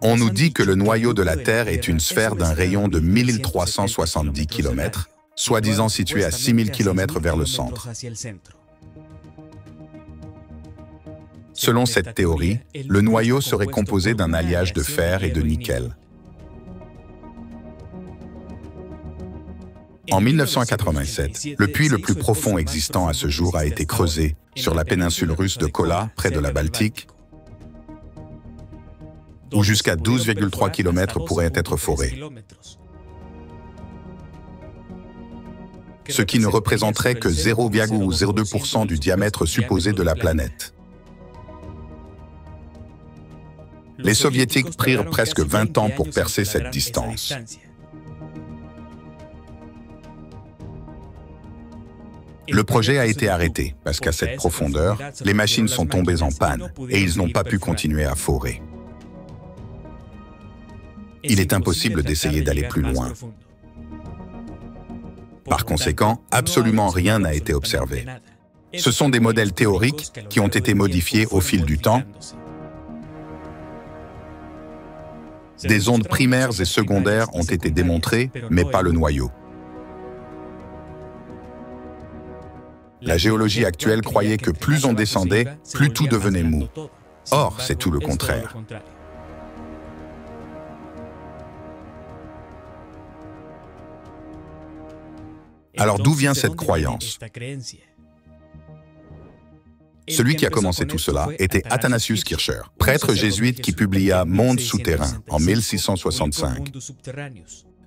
On nous dit que le noyau de la Terre est une sphère d'un rayon de 1370 km, soi-disant située à 6000 km vers le centre. Selon cette théorie, le noyau serait composé d'un alliage de fer et de nickel. En 1987, le puits le plus profond existant à ce jour a été creusé sur la péninsule russe de Kola, près de la Baltique, où jusqu'à 12,3 km pourraient être forés. Ce qui ne représenterait que 0,02% du diamètre supposé de la planète. Les Soviétiques prirent presque 20 ans pour percer cette distance. Le projet a été arrêté parce qu'à cette profondeur, les machines sont tombées en panne et ils n'ont pas pu continuer à forer. Il est impossible d'essayer d'aller plus loin. Par conséquent, absolument rien n'a été observé. Ce sont des modèles théoriques qui ont été modifiés au fil du temps. Des ondes primaires et secondaires ont été démontrées, mais pas le noyau. La géologie actuelle croyait que plus on descendait, plus tout devenait mou. Or, c'est tout le contraire. Alors d'où vient cette croyance? Celui qui a commencé tout cela était Athanasius Kircher, prêtre jésuite qui publia Monde souterrain en 1665,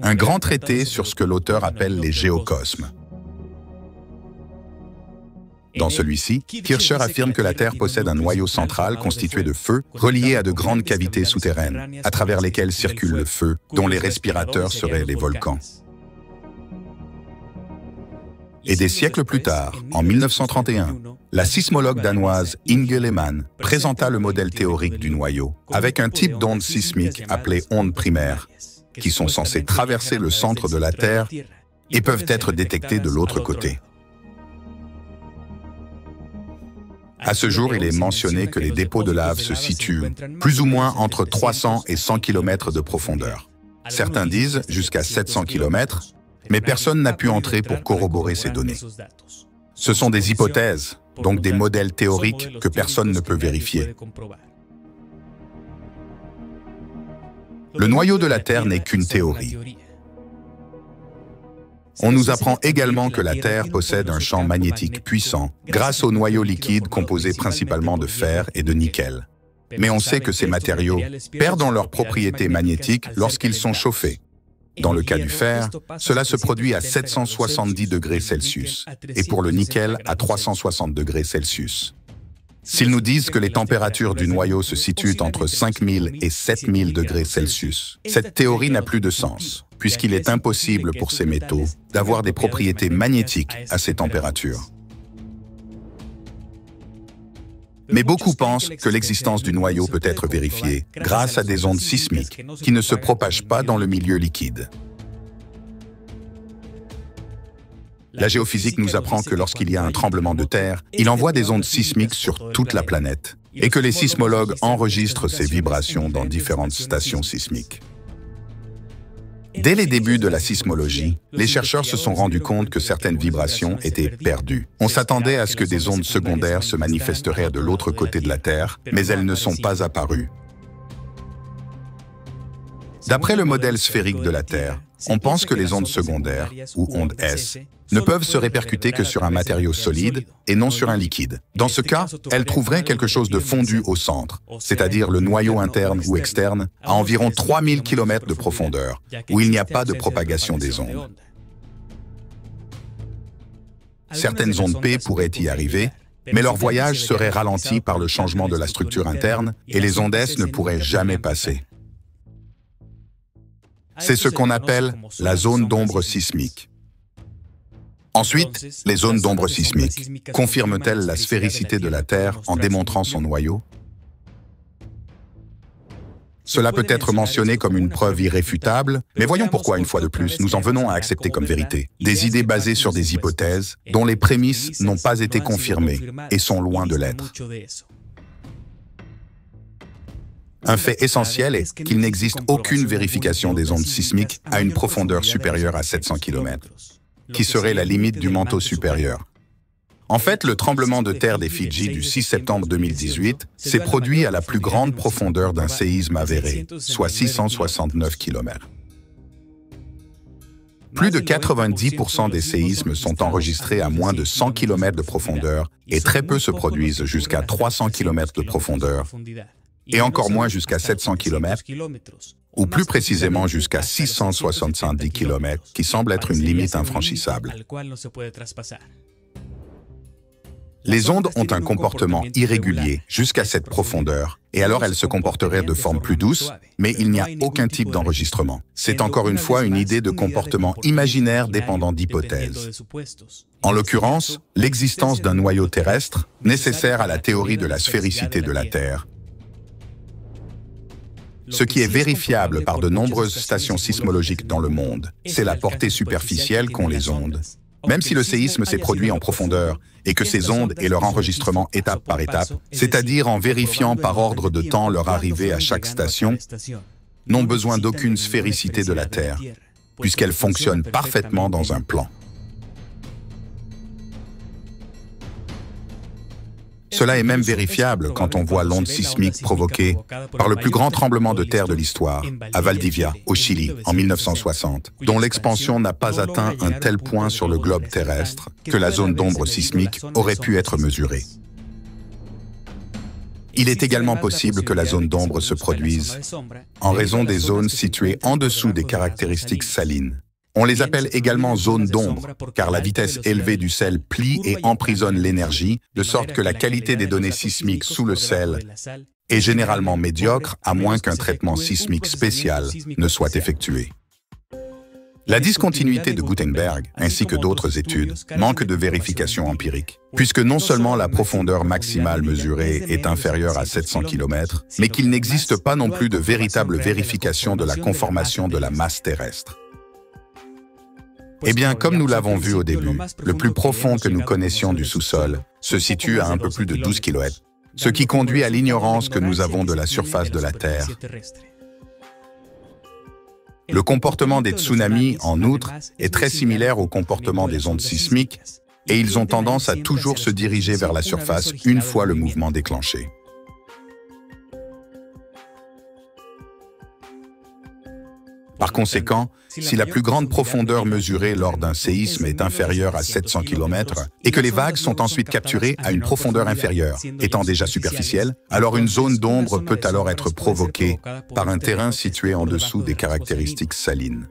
un grand traité sur ce que l'auteur appelle les géocosmes. Dans celui-ci, Kircher affirme que la Terre possède un noyau central constitué de feu, relié à de grandes cavités souterraines, à travers lesquelles circule le feu, dont les respirateurs seraient les volcans. Et des siècles plus tard, en 1931, la sismologue danoise Inge Lehmann présenta le modèle théorique du noyau, avec un type d'onde sismique appelé ondes primaires, qui sont censées traverser le centre de la Terre et peuvent être détectées de l'autre côté. À ce jour, il est mentionné que les dépôts de lave se situent plus ou moins entre 300 et 100 km de profondeur. Certains disent jusqu'à 700 km, mais personne n'a pu entrer pour corroborer ces données. Ce sont des hypothèses, donc des modèles théoriques que personne ne peut vérifier. Le noyau de la Terre n'est qu'une théorie. On nous apprend également que la Terre possède un champ magnétique puissant grâce au noyau liquide composé principalement de fer et de nickel. Mais on sait que ces matériaux perdent leurs propriétés magnétiques lorsqu'ils sont chauffés. Dans le cas du fer, cela se produit à 770 degrés Celsius et pour le nickel à 360 degrés Celsius. S'ils nous disent que les températures du noyau se situent entre 5000 et 7000 degrés Celsius, cette théorie n'a plus de sens, puisqu'il est impossible pour ces métaux d'avoir des propriétés magnétiques à ces températures. Mais beaucoup pensent que l'existence du noyau peut être vérifiée grâce à des ondes sismiques qui ne se propagent pas dans le milieu liquide. La géophysique nous apprend que lorsqu'il y a un tremblement de terre, il envoie des ondes sismiques sur toute la planète et que les sismologues enregistrent ces vibrations dans différentes stations sismiques. Dès les débuts de la sismologie, les chercheurs se sont rendus compte que certaines vibrations étaient perdues. On s'attendait à ce que des ondes secondaires se manifesteraient de l'autre côté de la Terre, mais elles ne sont pas apparues. D'après le modèle sphérique de la Terre, on pense que les ondes secondaires, ou ondes S, ne peuvent se répercuter que sur un matériau solide et non sur un liquide. Dans ce cas, elles trouveraient quelque chose de fondu au centre, c'est-à-dire le noyau interne ou externe, à environ 3000 km de profondeur, où il n'y a pas de propagation des ondes. Certaines ondes P pourraient y arriver, mais leur voyage serait ralenti par le changement de la structure interne et les ondes S ne pourraient jamais passer. C'est ce qu'on appelle la zone d'ombre sismique. Ensuite, les zones d'ombre sismique confirment-elles la sphéricité de la Terre en démontrant son noyau? Cela peut être mentionné comme une preuve irréfutable, mais voyons pourquoi, une fois de plus, nous en venons à accepter comme vérité des idées basées sur des hypothèses dont les prémices n'ont pas été confirmées et sont loin de l'être. Un fait essentiel est qu'il n'existe aucune vérification des ondes sismiques à une profondeur supérieure à 700 km, qui serait la limite du manteau supérieur. En fait, le tremblement de terre des Fidji du 6 septembre 2018 s'est produit à la plus grande profondeur d'un séisme avéré, soit 669 km. Plus de 90% des séismes sont enregistrés à moins de 100 km de profondeur et très peu se produisent jusqu'à 300 km de profondeur et encore moins jusqu'à 700 km ou plus précisément jusqu'à 670 km qui semble être une limite infranchissable. Les ondes ont un comportement irrégulier jusqu'à cette profondeur, et alors elles se comporteraient de forme plus douce, mais il n'y a aucun type d'enregistrement. C'est encore une fois une idée de comportement imaginaire dépendant d'hypothèses. En l'occurrence, l'existence d'un noyau terrestre, nécessaire à la théorie de la sphéricité de la Terre, ce qui est vérifiable par de nombreuses stations sismologiques dans le monde, c'est la portée superficielle qu'ont les ondes. Même si le séisme s'est produit en profondeur et que ces ondes et leur enregistrement étape par étape, c'est-à-dire en vérifiant par ordre de temps leur arrivée à chaque station, n'ont besoin d'aucune sphéricité de la Terre, puisqu'elles fonctionnent parfaitement dans un plan. Cela est même vérifiable quand on voit l'onde sismique provoquée par le plus grand tremblement de terre de l'histoire, à Valdivia, au Chili, en 1960, dont l'expansion n'a pas atteint un tel point sur le globe terrestre que la zone d'ombre sismique aurait pu être mesurée. Il est également possible que la zone d'ombre se produise en raison des zones situées en dessous des caractéristiques salines. On les appelle également zones d'ombre, car la vitesse élevée du sel plie et emprisonne l'énergie, de sorte que la qualité des données sismiques sous le sel est généralement médiocre, à moins qu'un traitement sismique spécial ne soit effectué. La discontinuité de Gutenberg, ainsi que d'autres études, manque de vérification empirique, puisque non seulement la profondeur maximale mesurée est inférieure à 700 km, mais qu'il n'existe pas non plus de véritable vérification de la conformation de la masse terrestre. Eh bien, comme nous l'avons vu au début, le plus profond que nous connaissions du sous-sol se situe à un peu plus de 12 km, ce qui conduit à l'ignorance que nous avons de la surface de la Terre. Le comportement des tsunamis, en outre, est très similaire au comportement des ondes sismiques, et ils ont tendance à toujours se diriger vers la surface une fois le mouvement déclenché. Par conséquent, si la plus grande profondeur mesurée lors d'un séisme est inférieure à 700 km et que les vagues sont ensuite capturées à une profondeur inférieure, étant déjà superficielle, alors une zone d'ombre peut alors être provoquée par un terrain situé en dessous des caractéristiques salines.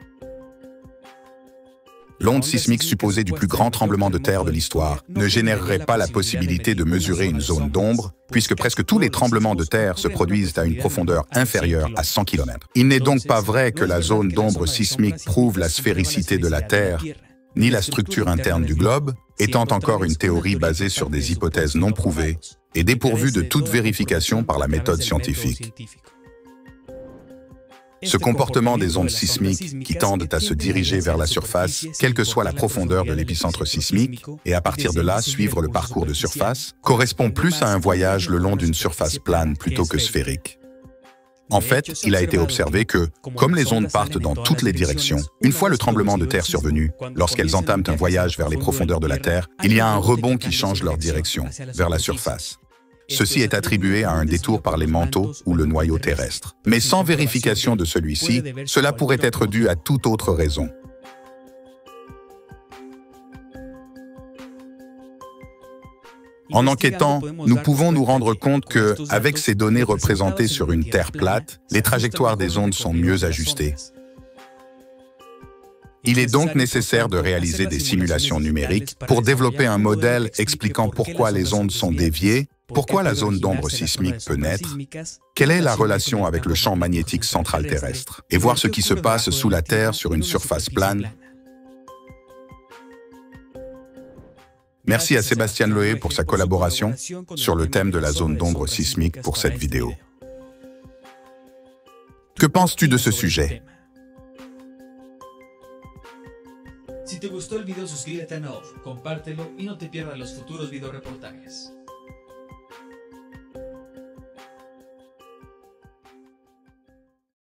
L'onde sismique supposée du plus grand tremblement de terre de l'histoire ne générerait pas la possibilité de mesurer une zone d'ombre, puisque presque tous les tremblements de terre se produisent à une profondeur inférieure à 100 km. Il n'est donc pas vrai que la zone d'ombre sismique prouve la sphéricité de la Terre, ni la structure interne du globe, étant encore une théorie basée sur des hypothèses non prouvées et dépourvue de toute vérification par la méthode scientifique. Ce comportement des ondes sismiques qui tendent à se diriger vers la surface, quelle que soit la profondeur de l'épicentre sismique, et à partir de là suivre le parcours de surface, correspond plus à un voyage le long d'une surface plane plutôt que sphérique. En fait, il a été observé que, comme les ondes partent dans toutes les directions, une fois le tremblement de terre survenu, lorsqu'elles entament un voyage vers les profondeurs de la Terre, il y a un rebond qui change leur direction, vers la surface. Ceci est attribué à un détour par les manteaux ou le noyau terrestre. Mais sans vérification de celui-ci, cela pourrait être dû à toute autre raison. En enquêtant, nous pouvons nous rendre compte que, avec ces données représentées sur une Terre plate, les trajectoires des ondes sont mieux ajustées. Il est donc nécessaire de réaliser des simulations numériques pour développer un modèle expliquant pourquoi les ondes sont déviées, pourquoi la zone d'ombre sismique peut naître, quelle est la relation avec le champ magnétique central terrestre, et voir ce qui se passe sous la Terre sur une surface plane. Merci à Sébastien Loé pour sa collaboration sur le thème de la zone d'ombre sismique pour cette vidéo. Que penses-tu de ce sujet? Si te gustó el video, suscríbete a Nov, compártelo y no te pierdas los futuros videoreportajes.